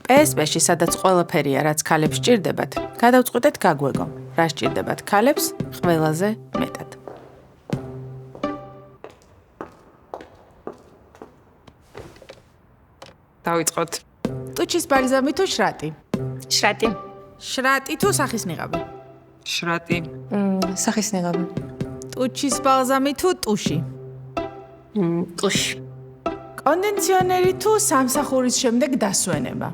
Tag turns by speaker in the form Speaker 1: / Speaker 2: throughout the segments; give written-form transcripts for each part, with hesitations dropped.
Speaker 1: PSP-ში, სადაც ყველაფერია, რაც ქალებს სჭირდებათ, გადავწყვეტეთ გაგვეგო, რა სჭირდებათ ქალებს ყველაზე მეტად.
Speaker 2: დავიწყოთ.
Speaker 1: ტუჩის ბალზამი თუ შრატი?
Speaker 3: შრატი.
Speaker 1: შრატი თუ სახისნიღაბი?
Speaker 2: შრატი.
Speaker 3: სახისნიღაბი.
Speaker 1: ტუჩის ბალზამი თუ ტუში?
Speaker 3: ტუში.
Speaker 1: კონდიციონერი თუ სამსახურის შემდეგ დასვენება?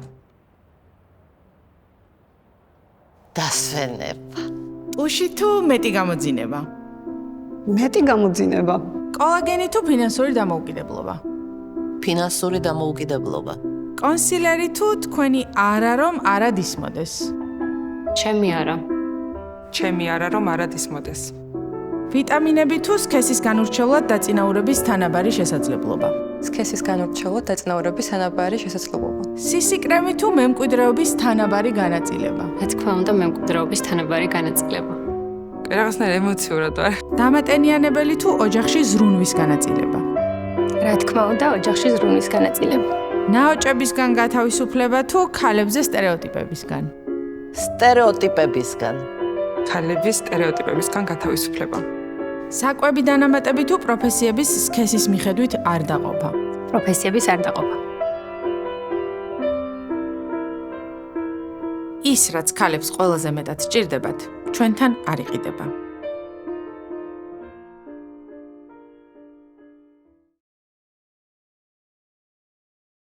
Speaker 4: დასვენება.
Speaker 1: ტუში თუ მეტი გამოძინება?
Speaker 5: მეტი გამოძინება.
Speaker 1: კოლაგენი თუ ფინანსური დამოუკიდებლობა?
Speaker 4: ფინანსური დამოუკიდებლობა.
Speaker 1: კონსილერი თუ თქვენი არა რომ არა დისმოდეს?
Speaker 3: ჩემი არა.
Speaker 2: ჩემი არა რომ არა დისმოდეს.
Speaker 1: ვიტამინები თუ სქესის განურჩევლად დაწინაურების თანაბარი შესაძლებლობა?
Speaker 3: სქესის განურჩევლად დაწინაურების თანაბარი შესაძლებლობა.
Speaker 1: სისიკრემი თუ მემკვიდრეობის თანაბარი განაწილება?
Speaker 3: რა თქმა უნდა, მემკვიდრეობის თანაბარი განაწილება.
Speaker 2: რაღაცნაირ ემოციურად ვარ.
Speaker 1: დამატენიანებელი თუ ოჯახში ზრუნვის განაწილება?
Speaker 3: რა თქმა უნდა, ოჯახში ზრუნვის განაწილება.
Speaker 1: ნაოჭებისგან გათავისუფლება თუ ქალებზე სტერეოტიპებისგან?
Speaker 4: სტერეოტიპებისგან.
Speaker 2: ქალების სტერეოტიპებისგან გათავისუფლება.
Speaker 1: საკვები დანამატები თუ პროფესიების სქესის მიხედვით არ დაყოფა?
Speaker 3: პროფესიების არ დაყოფა.
Speaker 1: ის, რაც ქალებს ყველაზე მეტად სჭირდებათ, ჩვენთან არ იყიდება.